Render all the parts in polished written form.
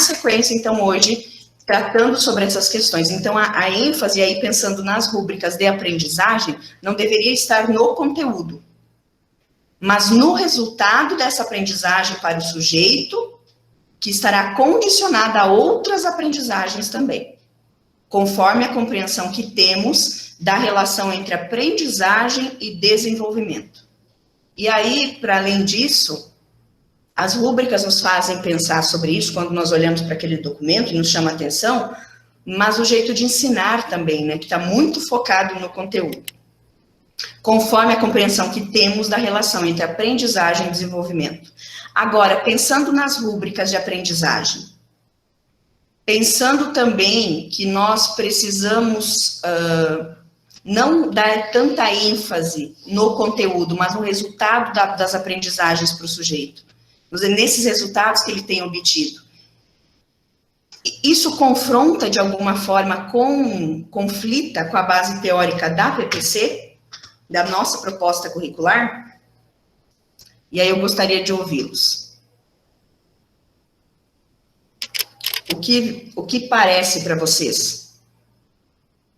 sequência, então, hoje, tratando sobre essas questões. Então, a ênfase aí, pensando nas rúbricas de aprendizagem, não deveria estar no conteúdo, mas no resultado dessa aprendizagem para o sujeito, que estará condicionada a outras aprendizagens também, conforme a compreensão que temos da relação entre aprendizagem e desenvolvimento. E aí, para além disso, as rúbricas nos fazem pensar sobre isso quando nós olhamos para aquele documento e nos chama a atenção, mas o jeito de ensinar também, né, que está muito focado no conteúdo, conforme a compreensão que temos da relação entre aprendizagem e desenvolvimento. Agora, pensando nas rúbricas de aprendizagem, pensando também que nós precisamos não dar tanta ênfase no conteúdo, mas no resultado das aprendizagens para o sujeito, nesses resultados que ele tem obtido. Isso confronta, de alguma forma, conflita com a base teórica da PPC, da nossa proposta curricular? E aí eu gostaria de ouvi-los. O que parece para vocês?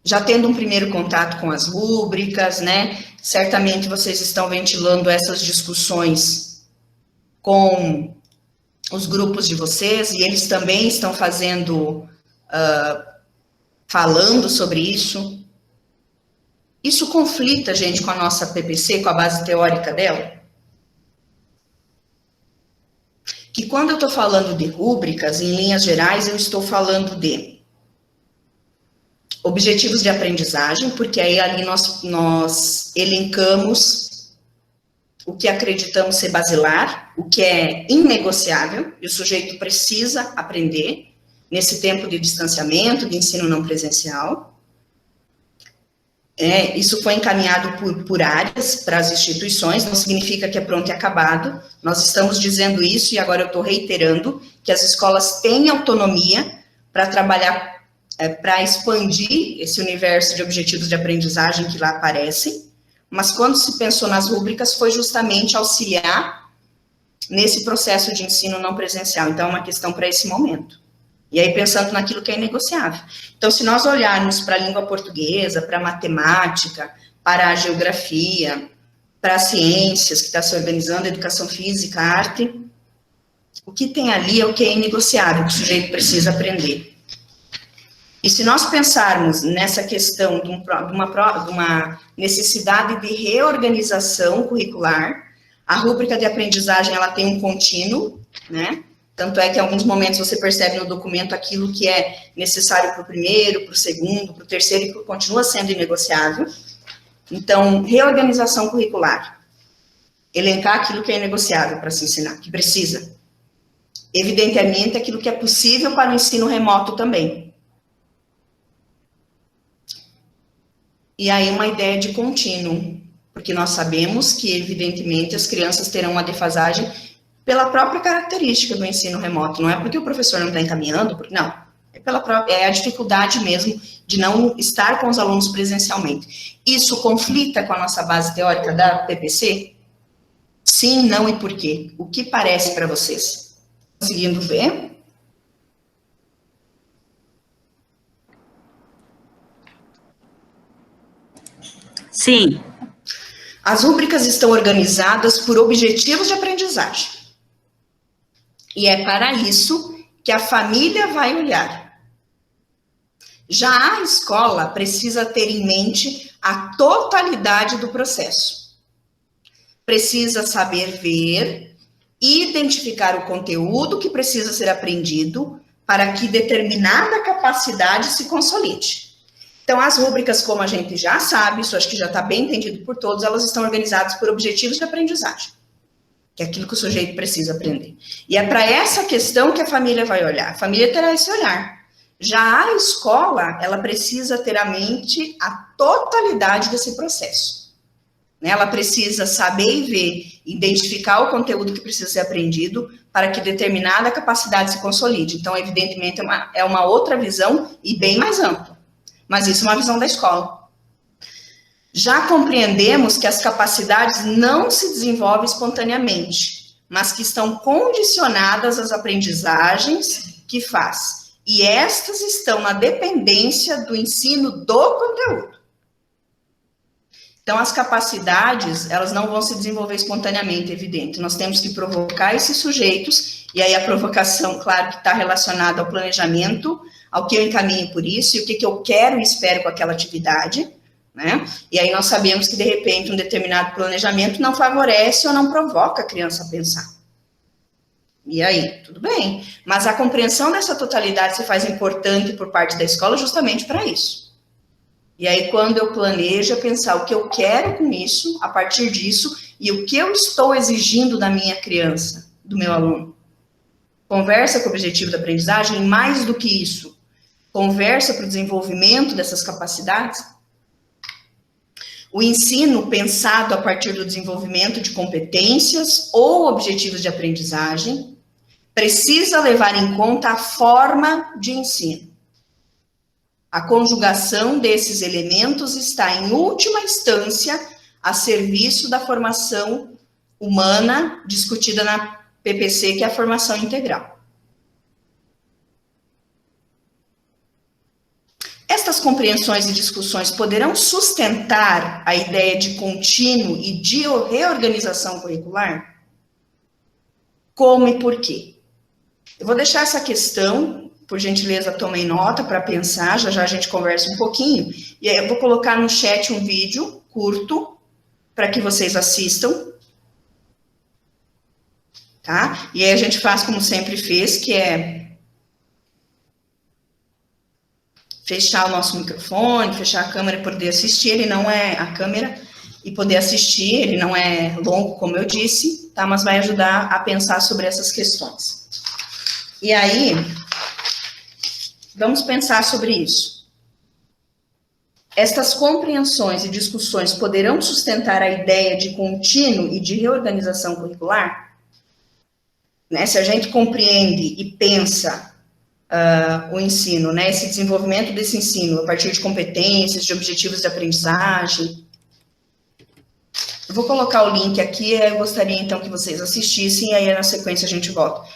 Já tendo um primeiro contato com as rúbricas, né? Certamente vocês estão ventilando essas discussões com os grupos de vocês, e eles também estão falando sobre isso. Isso conflita, gente, com a nossa PPC, com a base teórica dela? Que quando eu estou falando de rúbricas, em linhas gerais, eu estou falando de objetivos de aprendizagem, porque aí ali nós elencamos o que acreditamos ser basilar, o que é inegociável, e o sujeito precisa aprender nesse tempo de distanciamento, de ensino não presencial. Isso foi encaminhado por áreas para as instituições, não significa que é pronto e acabado, nós estamos dizendo isso, e agora eu estou reiterando, que as escolas têm autonomia para trabalhar, para expandir esse universo de objetivos de aprendizagem que lá aparecem, mas quando se pensou nas rúbricas foi justamente auxiliar nesse processo de ensino não presencial, então é uma questão para esse momento. E aí, pensando naquilo que é inegociável. Então, se nós olharmos para a língua portuguesa, para a matemática, para a geografia, para as ciências, que está se organizando, educação física, arte, o que tem ali é o que é inegociável, que o sujeito precisa aprender. E se nós pensarmos nessa questão de uma necessidade de reorganização curricular, a rúbrica de aprendizagem, ela tem um contínuo, né? Tanto é que em alguns momentos você percebe no documento aquilo que é necessário para o primeiro, para o segundo, para o terceiro, e que continua sendo inegociável. Então, reorganização curricular. Elencar aquilo que é inegociável para se ensinar, que precisa. Evidentemente, aquilo que é possível para o ensino remoto também. E aí, uma ideia de contínuo, porque nós sabemos que, evidentemente, as crianças terão uma defasagem pela própria característica do ensino remoto, não é porque o professor não está encaminhando, não, é a dificuldade mesmo de não estar com os alunos presencialmente. Isso conflita com a nossa base teórica da PPC? Sim, não e por quê? O que parece para vocês? Conseguindo ver? Sim. As rúbricas estão organizadas por objetivos de aprendizagem. E é para isso que a família vai olhar. Já a escola precisa ter em mente a totalidade do processo. Precisa saber ver e identificar o conteúdo que precisa ser aprendido para que determinada capacidade se consolide. Então, as rúbricas, como a gente já sabe, isso acho que já está bem entendido por todos, elas estão organizadas por objetivos de aprendizagem, que é aquilo que o sujeito precisa aprender. E é para essa questão que a família vai olhar. A família terá esse olhar. Já a escola, ela precisa ter à mente a totalidade desse processo. Ela precisa saber e ver, identificar o conteúdo que precisa ser aprendido para que determinada capacidade se consolide. Então, evidentemente, é uma outra visão e bem mais ampla. Mas isso é uma visão da escola. Já compreendemos que as capacidades não se desenvolvem espontaneamente, mas que estão condicionadas às aprendizagens que faz. E estas estão na dependência do ensino do conteúdo. Então, as capacidades, elas não vão se desenvolver espontaneamente, é evidente. Nós temos que provocar esses sujeitos, e aí a provocação, claro, que está relacionada ao planejamento, ao que eu encaminho por isso, e o que eu quero e espero com aquela atividade, né? E aí nós sabemos que, de repente, um determinado planejamento não favorece ou não provoca a criança a pensar. E aí, tudo bem. Mas a compreensão dessa totalidade se faz importante por parte da escola justamente para isso. E aí, quando eu planejo, pensar o que eu quero com isso, a partir disso, e o que eu estou exigindo da minha criança, do meu aluno. Conversa com o objetivo da aprendizagem, e mais do que isso, conversa para o desenvolvimento dessas capacidades. O ensino pensado a partir do desenvolvimento de competências ou objetivos de aprendizagem precisa levar em conta a forma de ensino. A conjugação desses elementos está, em última instância, a serviço da formação humana discutida na PPC, que é a formação integral. Estas compreensões e discussões poderão sustentar a ideia de contínuo e de reorganização curricular? Como e por quê? Eu vou deixar essa questão, por gentileza, tomem nota para pensar, já a gente conversa um pouquinho, e aí eu vou colocar no chat um vídeo curto, para que vocês assistam, tá? E aí a gente faz como sempre fez, que é fechar o nosso microfone, fechar a câmera e poder assistir. Ele não é a câmera e poder assistir, ele não é longo, como eu disse, tá? Mas vai ajudar a pensar sobre essas questões. E aí, vamos pensar sobre isso. Estas compreensões e discussões poderão sustentar a ideia de contínuo e de reorganização curricular? Né? Se a gente compreende e pensa o ensino, né? Esse desenvolvimento desse ensino a partir de competências, de objetivos de aprendizagem. Eu vou colocar o link aqui, eu gostaria então que vocês assistissem, e aí na sequência a gente volta.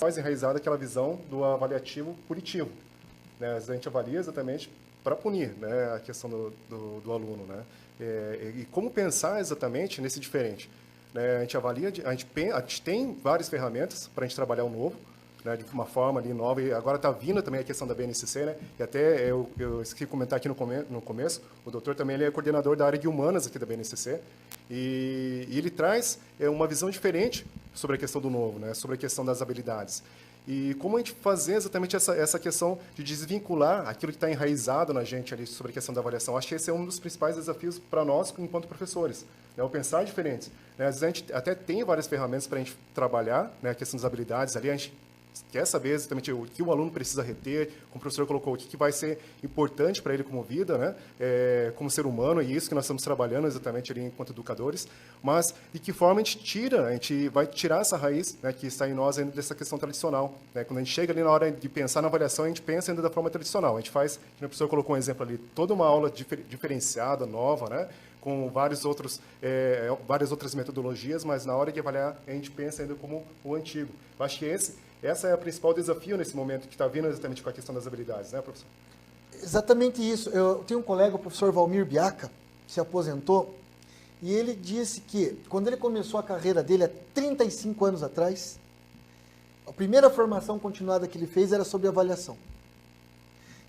Mais enraizada aquela visão do avaliativo punitivo, né? A gente avalia exatamente para punir, né, a questão do aluno, né? E como pensar exatamente nesse diferente, né? A gente avalia, a gente tem várias ferramentas para a gente trabalhar o novo, né, de uma forma ali nova, e agora está vindo também a questão da BNCC, né? E até eu esqueci de comentar aqui no começo, o doutor também ele é coordenador da área de humanas aqui da BNCC, e ele traz uma visão diferente sobre a questão do novo, né, sobre a questão das habilidades. E como a gente fazer exatamente essa questão de desvincular aquilo que está enraizado na gente ali sobre a questão da avaliação. Acho que esse é um dos principais desafios para nós, enquanto professores, né, o pensar diferentes. Né? Às vezes a gente até tem várias ferramentas para a gente trabalhar, né, a questão das habilidades ali, a gente quer saber exatamente o que o aluno precisa reter, como o professor colocou, o que vai ser importante para ele como vida, né, como ser humano, e isso que nós estamos trabalhando exatamente ali enquanto educadores, mas de que forma a gente vai tirar essa raiz, né, que está em nós ainda dessa questão tradicional. Né, quando a gente chega ali na hora de pensar na avaliação, a gente pensa ainda da forma tradicional. A gente faz, como o professor colocou um exemplo ali, toda uma aula diferenciada, nova, né, com várias outras metodologias, mas na hora de avaliar, a gente pensa ainda como o antigo. Eu acho que essa é a principal desafio nesse momento, que está vindo exatamente com a questão das habilidades, né, professor? Exatamente isso. Eu tenho um colega, o professor Valmir Biaca, que se aposentou, e ele disse que, quando ele começou a carreira dele, há 35 anos atrás, a primeira formação continuada que ele fez era sobre avaliação.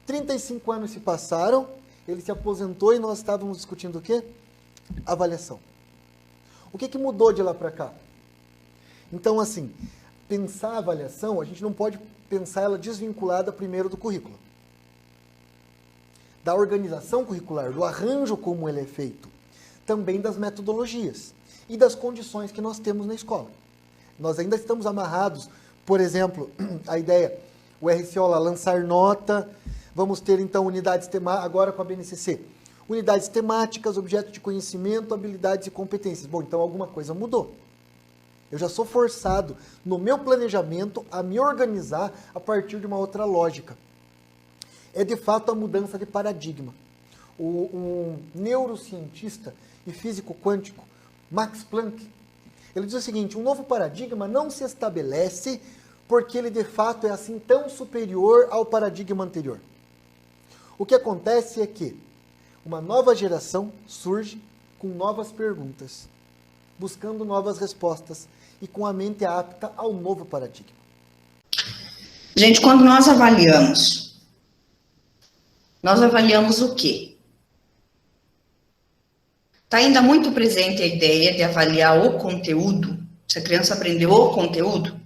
35 anos se passaram, ele se aposentou e nós estávamos discutindo o quê? Avaliação. O que mudou de lá para cá? Então, assim, pensar a avaliação, a gente não pode pensar ela desvinculada primeiro do currículo. Da organização curricular, do arranjo como ele é feito, também das metodologias e das condições que nós temos na escola. Nós ainda estamos amarrados, por exemplo, a ideia, o RCO lá, lançar nota, vamos ter então unidades temáticas, agora com a BNCC, unidades temáticas, objeto de conhecimento, habilidades e competências. Bom, então alguma coisa mudou. Eu já sou forçado, no meu planejamento, a me organizar a partir de uma outra lógica. É, de fato, a mudança de paradigma. um neurocientista e físico quântico, Max Planck, ele diz o seguinte: um novo paradigma não se estabelece porque ele de fato é assim tão superior ao paradigma anterior. O que acontece é que uma nova geração surge com novas perguntas, buscando novas respostas e com a mente apta ao novo paradigma. Gente, quando nós avaliamos o quê? Está ainda muito presente a ideia de avaliar o conteúdo, se a criança aprendeu o conteúdo.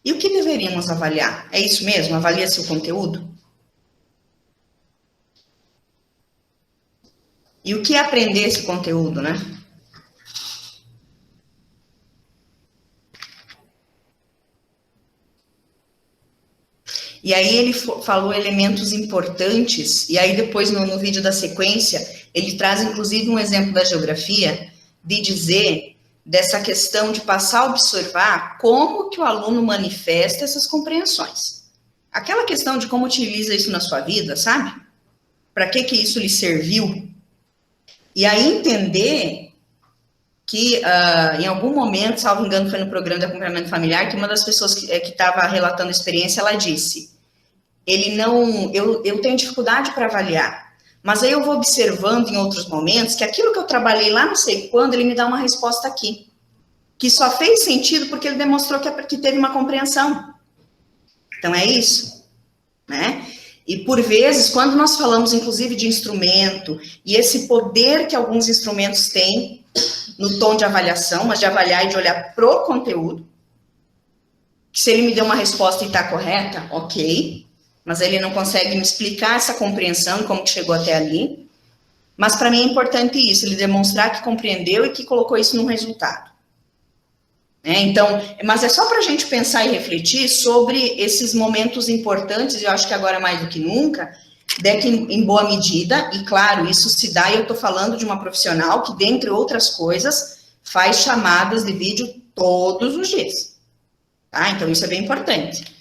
E o que deveríamos avaliar? É isso mesmo? Avalia-se o conteúdo? E o que é aprender esse conteúdo, né? E aí ele falou elementos importantes, e aí depois no vídeo da sequência, ele traz inclusive um exemplo da geografia, de dizer dessa questão de passar a observar como que o aluno manifesta essas compreensões. Aquela questão de como utiliza isso na sua vida, sabe? Para que isso lhe serviu? E aí entender que em algum momento, salvo engano, foi no programa de acompanhamento familiar, que uma das pessoas que estava relatando a experiência, ela disse, eu tenho dificuldade para avaliar, mas aí eu vou observando em outros momentos que aquilo que eu trabalhei lá não sei quando, ele me dá uma resposta aqui, que só fez sentido porque ele demonstrou que teve uma compreensão. Então é isso, né? E por vezes, quando nós falamos inclusive de instrumento, e esse poder que alguns instrumentos têm no tom de avaliação, mas de avaliar e de olhar pro conteúdo, que se ele me deu uma resposta e está correta, ok, mas ele não consegue me explicar essa compreensão, como que chegou até ali, mas para mim é importante isso, ele demonstrar que compreendeu e que colocou isso num resultado. Então, mas é só para a gente pensar e refletir sobre esses momentos importantes, e eu acho que agora mais do que nunca, de que em boa medida, e claro, isso se dá, e eu estou falando de uma profissional que, dentre outras coisas, faz chamadas de vídeo todos os dias, tá? Então, isso é bem importante.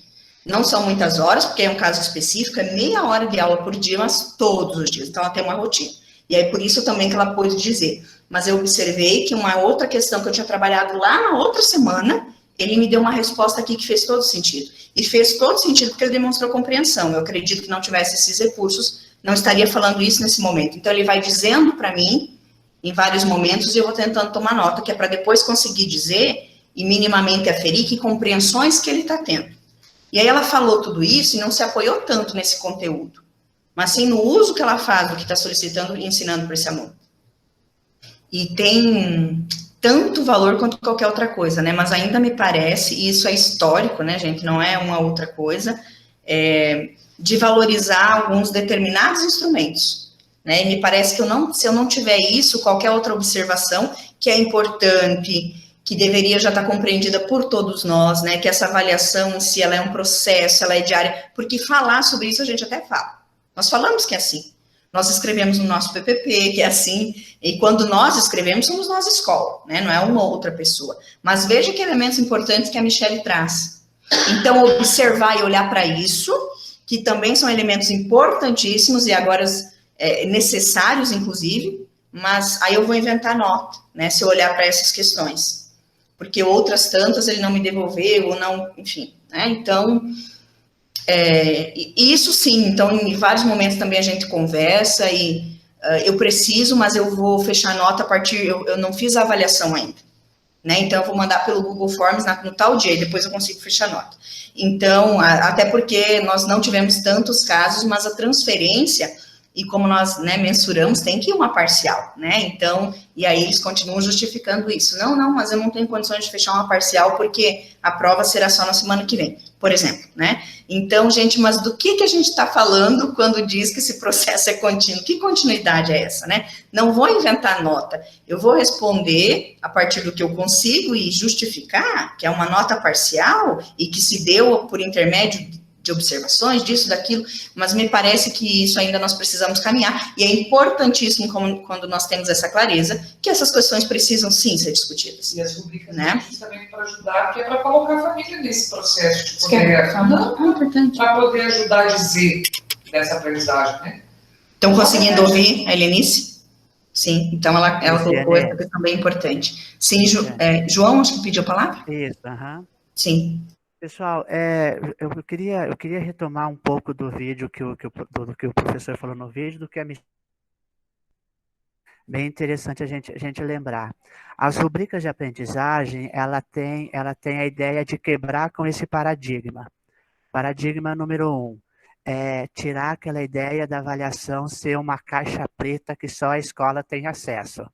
Não são muitas horas, porque é um caso específico, é meia hora de aula por dia, mas todos os dias, então ela tem uma rotina. E aí, por isso também que ela pôde dizer, mas eu observei que uma outra questão que eu tinha trabalhado lá na outra semana, ele me deu uma resposta aqui que fez todo sentido. E fez todo sentido porque ele demonstrou compreensão. Eu acredito que não tivesse esses recursos, não estaria falando isso nesse momento. Então, ele vai dizendo para mim, em vários momentos, e eu vou tentando tomar nota, que é para depois conseguir dizer, e minimamente aferir, que compreensões que ele está tendo. E aí ela falou tudo isso e não se apoiou tanto nesse conteúdo, mas sim no uso que ela faz do que está solicitando e ensinando para esse aluno. E tem tanto valor quanto qualquer outra coisa, né? Mas ainda me parece, e isso é histórico, né, gente? Não é uma outra coisa, de valorizar alguns determinados instrumentos, né? E me parece que se eu não tiver isso, qualquer outra observação que é importante, que deveria já estar compreendida por todos nós, né? Que essa avaliação em si, ela é um processo, ela é diária, porque falar sobre isso a gente até fala. Nós falamos que é assim. Nós escrevemos no nosso PPP, que é assim, e quando nós escrevemos, somos nós escola, né? Não é uma outra pessoa. Mas veja que elementos importantes que a Michele traz. Então, observar e olhar para isso, que também são elementos importantíssimos e agora necessários, inclusive, mas aí eu vou inventar nota, né? Se eu olhar para essas questões. Porque outras tantas ele não me devolveu, ou não, enfim, né? Então... isso sim, então em vários momentos também a gente conversa e eu preciso, mas eu vou fechar nota a partir, eu não fiz a avaliação ainda, né, então eu vou mandar pelo Google Forms no tal dia e depois eu consigo fechar nota. Então, até porque nós não tivemos tantos casos, mas a transferência, e como nós, né, mensuramos, tem que ir uma parcial, né, então, e aí eles continuam justificando isso. Não, mas eu não tenho condições de fechar uma parcial porque a prova será só na semana que vem, por exemplo, né. Então, gente, mas do que a gente está falando quando diz que esse processo é contínuo? Que continuidade é essa, né? Não vou inventar nota, eu vou responder a partir do que eu consigo e justificar, que é uma nota parcial e que se deu por intermédio de observações, disso, daquilo, mas me parece que isso ainda nós precisamos caminhar, e é importantíssimo quando nós temos essa clareza, que essas questões precisam sim ser discutidas. E as rubricas, né? Justamente para ajudar, que é para colocar a família nesse processo de poder, para poder ajudar a dizer dessa aprendizagem, né? Estão conseguindo ouvir a Helenice? Sim, então ela colocou essa questão bem importante. Sim, João, acho que pediu a palavra? Isso, aham. Sim. Pessoal, eu queria retomar um pouco do vídeo do que o professor falou no vídeo, do que bem interessante a gente lembrar. As rubricas de aprendizagem, ela tem a ideia de quebrar com esse paradigma. Paradigma número 1, tirar aquela ideia da avaliação ser uma caixa preta que só a escola tem acesso.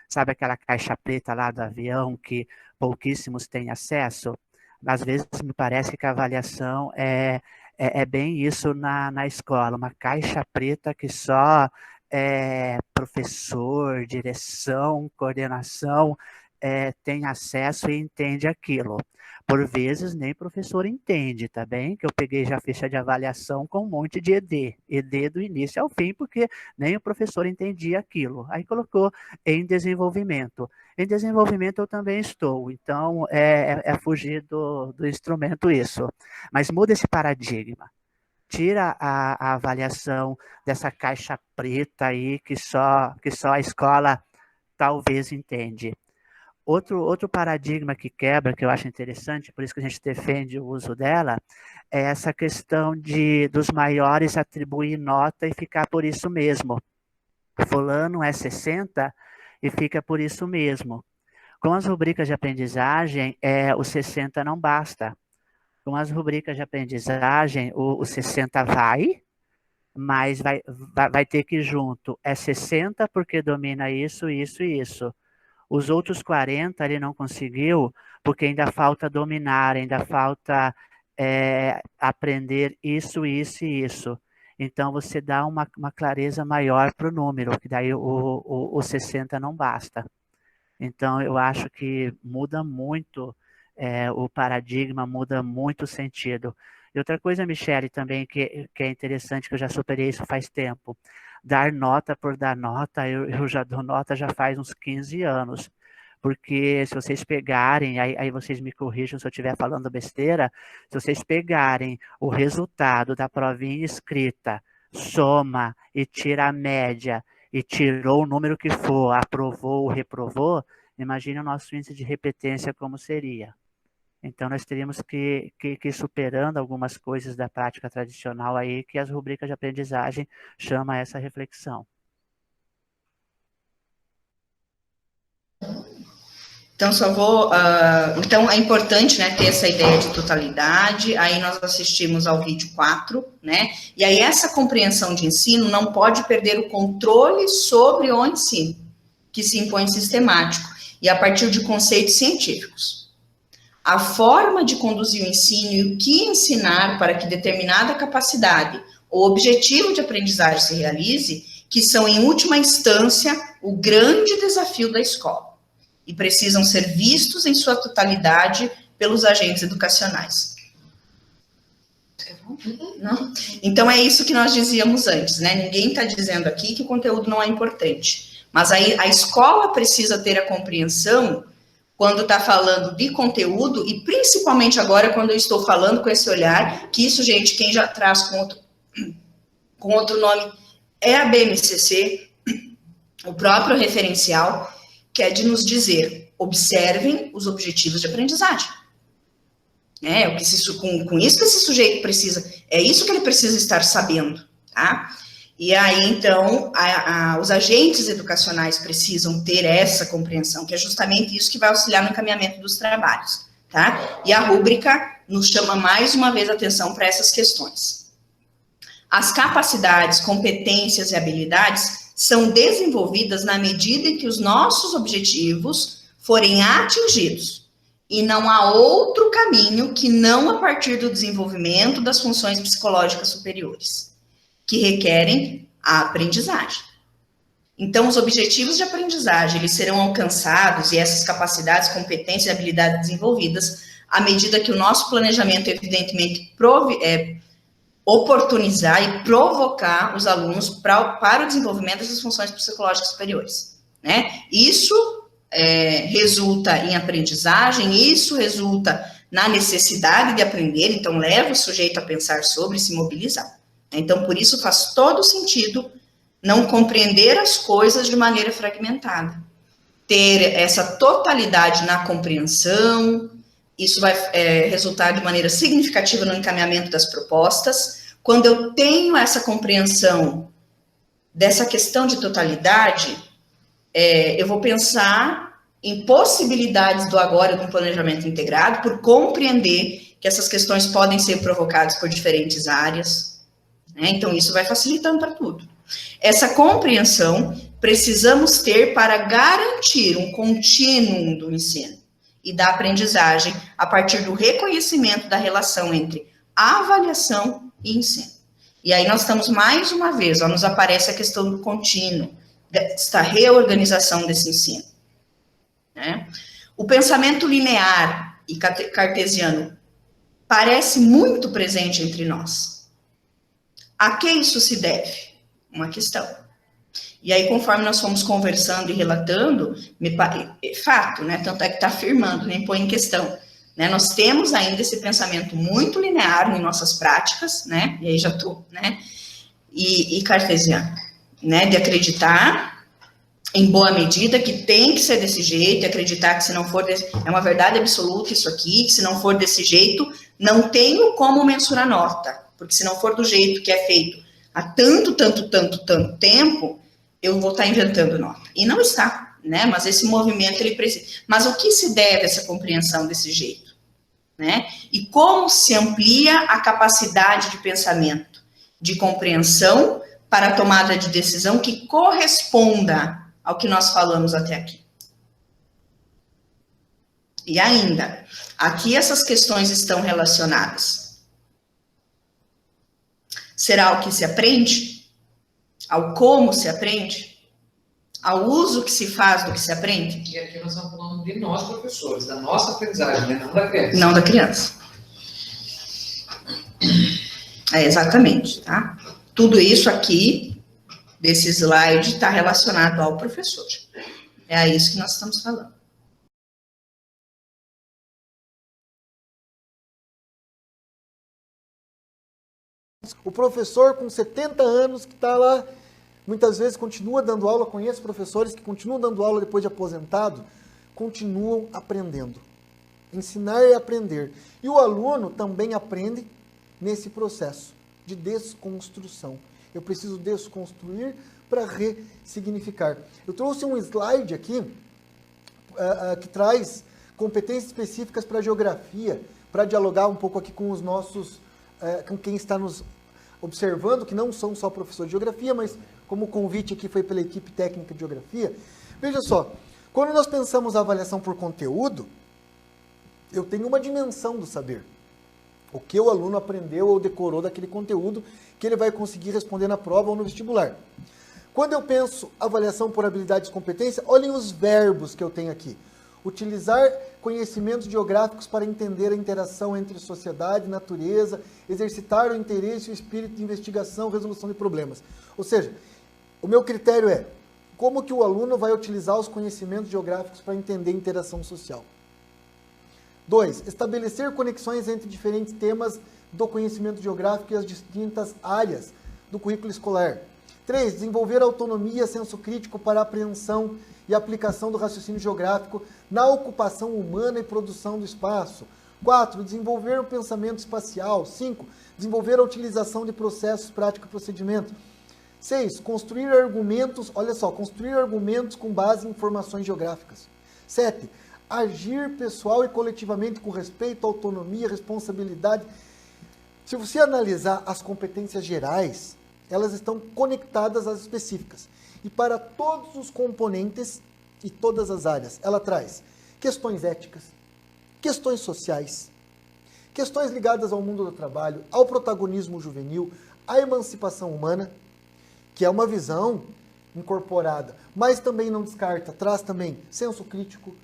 Sabe aquela caixa preta lá do avião que pouquíssimos têm acesso? Às vezes me parece que a avaliação é bem isso na escola, uma caixa preta que só professor, direção, coordenação tem acesso e entende aquilo. Por vezes nem professor entende, tá bem? Que eu peguei já a ficha de avaliação com um monte de ED do início ao fim, porque nem o professor entendia aquilo. Aí colocou em desenvolvimento. Em desenvolvimento eu também estou, então é fugir do instrumento isso. Mas muda esse paradigma. Tira a avaliação dessa caixa preta aí que só a escola talvez entende. Outro paradigma que quebra, que eu acho interessante, por isso que a gente defende o uso dela, é essa questão dos maiores atribuir nota e ficar por isso mesmo. Fulano é 60 e fica por isso mesmo. Com as rubricas de aprendizagem, o 60 não basta. Com as rubricas de aprendizagem, o 60 vai, mas vai ter que ir junto. É 60 porque domina isso, isso e isso. Os outros 40 ele não conseguiu, porque ainda falta dominar, ainda falta aprender isso, isso e isso. Então, você dá uma clareza maior para o número, que daí o 60 não basta. Então, eu acho que muda muito o paradigma, muda muito o sentido. E outra coisa, Michele, também que é interessante, que eu já superei isso faz tempo. Dar nota por dar nota, eu já dou nota já faz uns 15 anos. Porque se vocês pegarem, aí vocês me corrijam se eu estiver falando besteira, se vocês pegarem o resultado da provinha escrita, soma e tira a média, e tirou o número que for, aprovou ou reprovou, imagine o nosso índice de repetência como seria. Então, nós teríamos que ir superando algumas coisas da prática tradicional aí, que as rubricas de aprendizagem chamam essa reflexão. Então, então, é importante, né, ter essa ideia de totalidade. Aí nós assistimos ao vídeo 4, né? E aí essa compreensão de ensino não pode perder o controle sobre o ensino, que se impõe sistemático, e a partir de conceitos científicos. A forma de conduzir o ensino e o que ensinar para que determinada capacidade ou objetivo de aprendizagem se realize, que são, em última instância, o grande desafio da escola, e precisam ser vistos em sua totalidade pelos agentes educacionais. Não? Então, é isso que nós dizíamos antes, né? Ninguém está dizendo aqui que o conteúdo não é importante, mas aí a escola precisa ter a compreensão quando está falando de conteúdo, e principalmente agora quando eu estou falando com esse olhar, que isso, gente, quem já traz com outro nome é a BNCC, o próprio referencial, que é de nos dizer, observem os objetivos de aprendizagem. Com isso que esse sujeito precisa, é isso que ele precisa estar sabendo, tá? E aí, então, os agentes educacionais precisam ter essa compreensão, que é justamente isso que vai auxiliar no encaminhamento dos trabalhos, tá? E a rúbrica nos chama mais uma vez a atenção para essas questões. As capacidades, competências e habilidades são desenvolvidas na medida em que os nossos objetivos forem atingidos, e não há outro caminho que não a partir do desenvolvimento das funções psicológicas superiores, que requerem a aprendizagem. Então, os objetivos de aprendizagem, eles serão alcançados, e essas capacidades, competências e habilidades desenvolvidas, à medida que o nosso planejamento, evidentemente, oportunizar e provocar os alunos para o desenvolvimento dessas funções psicológicas superiores, né? Isso resulta em aprendizagem, isso resulta na necessidade de aprender, então leva o sujeito a pensar sobre, se mobilizar, Então, por isso faz todo sentido não compreender as coisas de maneira fragmentada. Ter essa totalidade na compreensão, isso vai resultar de maneira significativa no encaminhamento das propostas. Quando eu tenho essa compreensão dessa questão de totalidade, eu vou pensar em possibilidades do agora de um planejamento integrado, por compreender que essas questões podem ser provocadas por diferentes áreas, né? Então, isso vai facilitando para tudo. Essa compreensão precisamos ter para garantir um contínuo do ensino e da aprendizagem a partir do reconhecimento da relação entre avaliação e ensino. E aí nós estamos, mais uma vez, nos aparece a questão do contínuo, desta reorganização desse ensino, né? O pensamento linear e cartesiano parece muito presente entre nós. A que isso se deve? Uma questão. E aí, conforme nós fomos conversando e relatando, fato, né? Tanto é que está afirmando, nem põe em questão, né? Nós temos ainda esse pensamento muito linear em nossas práticas, né? E aí já estou, né? E cartesiano, né? De acreditar, em boa medida, que tem que ser desse jeito, acreditar que se não for é uma verdade absoluta isso aqui, que se não for desse jeito, não tenho como mensurar nota, porque se não for do jeito que é feito há tanto tempo, eu vou estar inventando nota. E não está, né? Mas esse movimento, ele precisa. Mas o que se deve a essa compreensão desse jeito, né? E como se amplia a capacidade de pensamento, de compreensão para a tomada de decisão que corresponda ao que nós falamos até aqui. E ainda, aqui essas questões estão relacionadas. Será o que se aprende? Ao como se aprende? Ao uso que se faz do que se aprende? E aqui nós estamos falando de nós, professores, da nossa aprendizagem, né? Não da criança. Não da criança. Exatamente, tá? Tudo isso aqui, desse slide, está relacionado ao professor. É a isso que nós estamos falando. O professor com 70 anos que está lá, muitas vezes continua dando aula, conheço professores que continuam dando aula depois de aposentado, continuam aprendendo. Ensinar é aprender. E o aluno também aprende nesse processo de desconstrução. Eu preciso desconstruir para ressignificar. Eu trouxe um slide aqui que traz competências específicas para geografia, para dialogar um pouco aqui com os nossos, com quem está nos observando, que não são só professores de geografia, mas como o convite aqui foi pela equipe técnica de geografia. Veja só, quando nós pensamos a avaliação por conteúdo, eu tenho uma dimensão do saber. O que o aluno aprendeu ou decorou daquele conteúdo que ele vai conseguir responder na prova ou no vestibular. Quando eu penso avaliação por habilidades e competência, olhem os verbos que eu tenho aqui. Utilizar conhecimentos geográficos para entender a interação entre sociedade e natureza, exercitar o interesse e o espírito de investigação, resolução de problemas. Ou seja, o meu critério é como que o aluno vai utilizar os conhecimentos geográficos para entender a interação social. 2. Estabelecer conexões entre diferentes temas do conhecimento geográfico e as distintas áreas do currículo escolar. 3. Desenvolver autonomia, senso crítico para a apreensão e aplicação do raciocínio geográfico na ocupação humana e produção do espaço. 4. Desenvolver o pensamento espacial. 5. Desenvolver a utilização de processos, prática e procedimento. 6. Construir argumentos, olha só, construir argumentos com base em informações geográficas. 7. Agir pessoal e coletivamente com respeito, autonomia, responsabilidade. Se você analisar as competências gerais, elas estão conectadas às específicas. E para todos os componentes e todas as áreas, ela traz questões éticas, questões sociais, questões ligadas ao mundo do trabalho, ao protagonismo juvenil, à emancipação humana, que é uma visão incorporada, mas também não descarta, traz também senso crítico,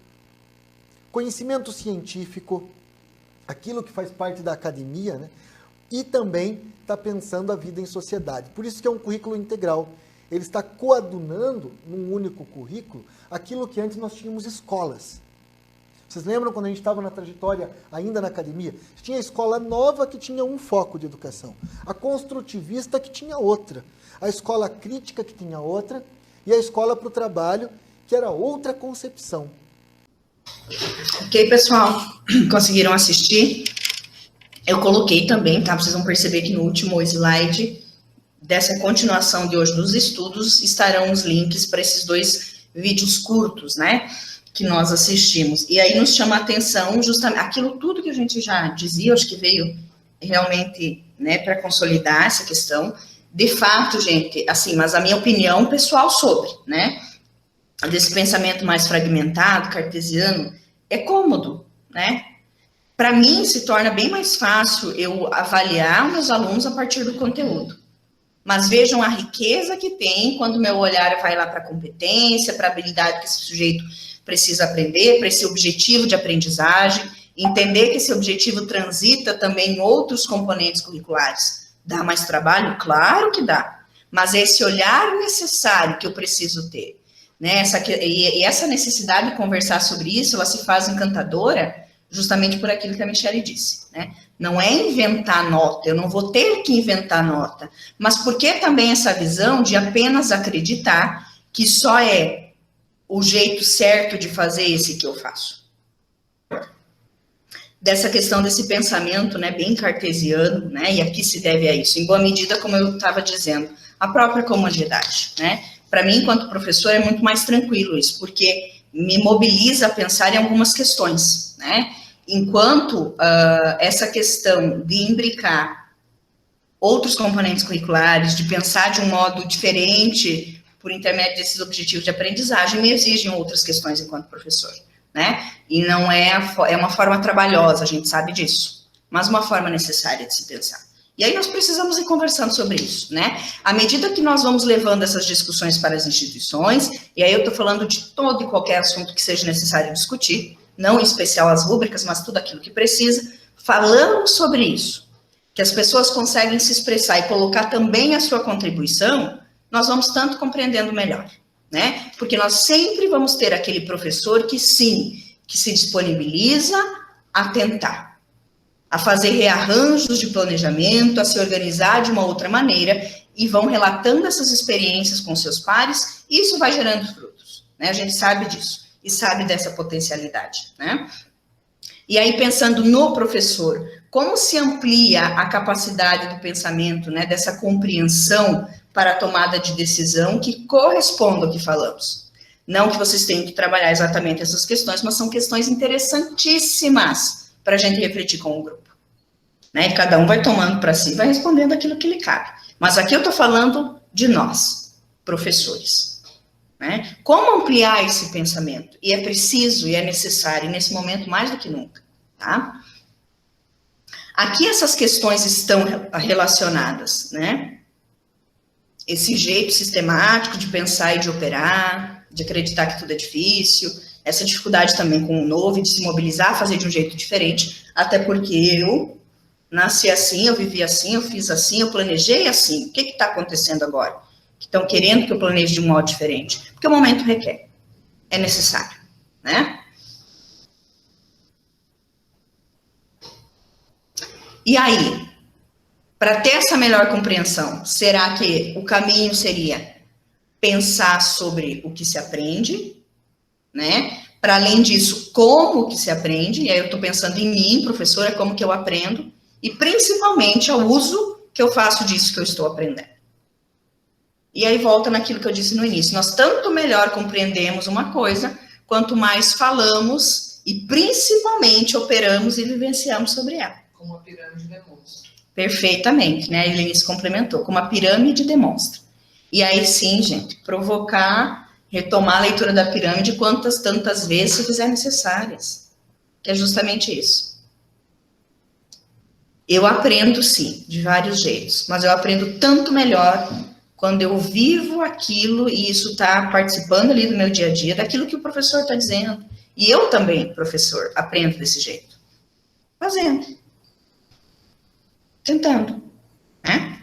conhecimento científico, aquilo que faz parte da academia, né? E também está pensando a vida em sociedade. Por isso que é um currículo integral. Ele está coadunando num único currículo aquilo que antes nós tínhamos escolas. Vocês lembram quando a gente estava na trajetória ainda na academia? Tinha a escola nova que tinha um foco de educação, a construtivista que tinha outra, a escola crítica que tinha outra e a escola para o trabalho que era outra concepção. Ok, pessoal? Conseguiram assistir? Eu coloquei também, tá? Vocês vão perceber que no último slide dessa continuação de hoje dos estudos estarão os links para esses 2 vídeos curtos, né? Que nós assistimos. E aí nos chama a atenção justamente aquilo tudo que a gente já dizia, acho que veio realmente, né, para consolidar essa questão. De fato, gente, assim, mas a minha opinião pessoal sobre, né? Desse pensamento mais fragmentado, cartesiano, é cômodo, né? Para mim, se torna bem mais fácil eu avaliar meus alunos a partir do conteúdo. Mas vejam a riqueza que tem quando meu olhar vai lá para a competência, para a habilidade que esse sujeito precisa aprender, para esse objetivo de aprendizagem, entender que esse objetivo transita também em outros componentes curriculares. Dá mais trabalho? Claro que dá. Mas é esse olhar necessário que eu preciso ter. Né? Essa necessidade de conversar sobre isso, ela se faz encantadora justamente por aquilo que a Michele disse, né? Não é inventar nota, eu não vou ter que inventar nota, mas por que também essa visão de apenas acreditar que só é o jeito certo de fazer esse que eu faço? Dessa questão desse pensamento, né, bem cartesiano, né, e aqui se deve a isso, em boa medida, como eu estava dizendo, a própria comodidade, né? Para mim, enquanto professor, é muito mais tranquilo isso, porque me mobiliza a pensar em algumas questões, né? Enquanto essa questão de imbricar outros componentes curriculares, de pensar de um modo diferente por intermédio desses objetivos de aprendizagem, me exigem outras questões enquanto professor, né? E não é uma forma trabalhosa, a gente sabe disso, mas uma forma necessária de se pensar. E aí nós precisamos ir conversando sobre isso, né? À medida que nós vamos levando essas discussões para as instituições, e aí eu estou falando de todo e qualquer assunto que seja necessário discutir, não em especial as rúbricas, mas tudo aquilo que precisa, falando sobre isso, que as pessoas conseguem se expressar e colocar também a sua contribuição, nós vamos tanto compreendendo melhor, né? Porque nós sempre vamos ter aquele professor que sim, que se disponibiliza a tentar, a fazer rearranjos de planejamento, a se organizar de uma outra maneira, e vão relatando essas experiências com seus pares, e isso vai gerando frutos, né? A gente sabe disso, e sabe dessa potencialidade, né? E aí, pensando no professor, como se amplia a capacidade do pensamento, né, dessa compreensão para a tomada de decisão que corresponda ao que falamos? Não que vocês tenham que trabalhar exatamente essas questões, mas são questões interessantíssimas para a gente refletir com o grupo, né? E cada um vai tomando para si, vai respondendo aquilo que lhe cabe. Mas aqui eu estou falando de nós, professores, né? Como ampliar esse pensamento? E é preciso, e é necessário, nesse momento mais do que nunca, tá? Aqui essas questões estão relacionadas, né? Esse jeito sistemático de pensar e de operar, de acreditar que tudo é difícil, essa dificuldade também com o novo, de se mobilizar, fazer de um jeito diferente, até porque eu nasci assim, eu vivi assim, eu fiz assim, eu planejei assim. O que está acontecendo agora? Que estão querendo que eu planeje de um modo diferente? Porque o momento requer, é necessário, né? E aí, para ter essa melhor compreensão, será que o caminho seria pensar sobre o que se aprende, né? Para além disso, como que se aprende? E aí eu estou pensando em mim, professora, como que eu aprendo, e principalmente ao uso que eu faço disso que eu estou aprendendo. E aí volta naquilo que eu disse no início, nós tanto melhor compreendemos uma coisa, quanto mais falamos e principalmente operamos e vivenciamos sobre ela. Como a pirâmide demonstra. Perfeitamente, né? A Helenice complementou, como a pirâmide demonstra. E aí sim, gente, provocar, retomar a leitura da pirâmide quantas tantas vezes se fizer necessárias. Que é justamente isso. Eu aprendo, sim, de vários jeitos, mas eu aprendo tanto melhor quando eu vivo aquilo e isso está participando ali do meu dia a dia, daquilo que o professor está dizendo. E eu também, professor, aprendo desse jeito. Fazendo. Tentando. Né?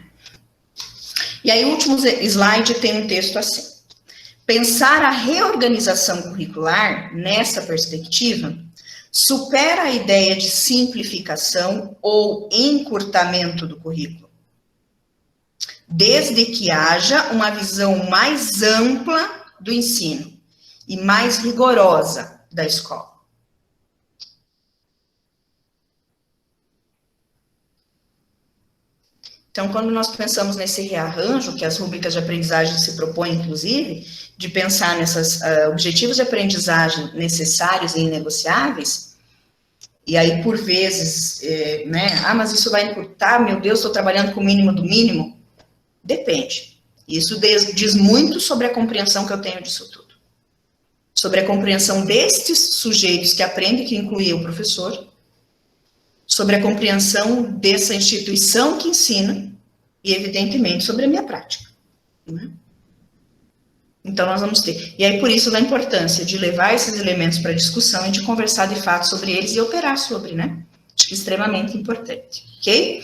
E aí, o último slide tem um texto assim. Pensar a reorganização curricular nessa perspectiva supera a ideia de simplificação ou encurtamento do currículo, desde que haja uma visão mais ampla do ensino e mais rigorosa da escola. Então, quando nós pensamos nesse rearranjo, que as rubricas de aprendizagem se propõem, inclusive, de pensar nesses objetivos de aprendizagem necessários e inegociáveis, e aí, por vezes, mas isso vai encurtar, meu Deus, estou trabalhando com o mínimo do mínimo? Depende. Isso diz muito sobre a compreensão que eu tenho disso tudo. Sobre a compreensão destes sujeitos que aprendem, que inclui o professor, sobre a compreensão dessa instituição que ensina e, evidentemente, sobre a minha prática. Né? Então, nós vamos ter. E aí, por isso, da importância de levar esses elementos para discussão e de conversar, de fato, sobre eles e operar sobre, né? Acho que é extremamente importante, ok?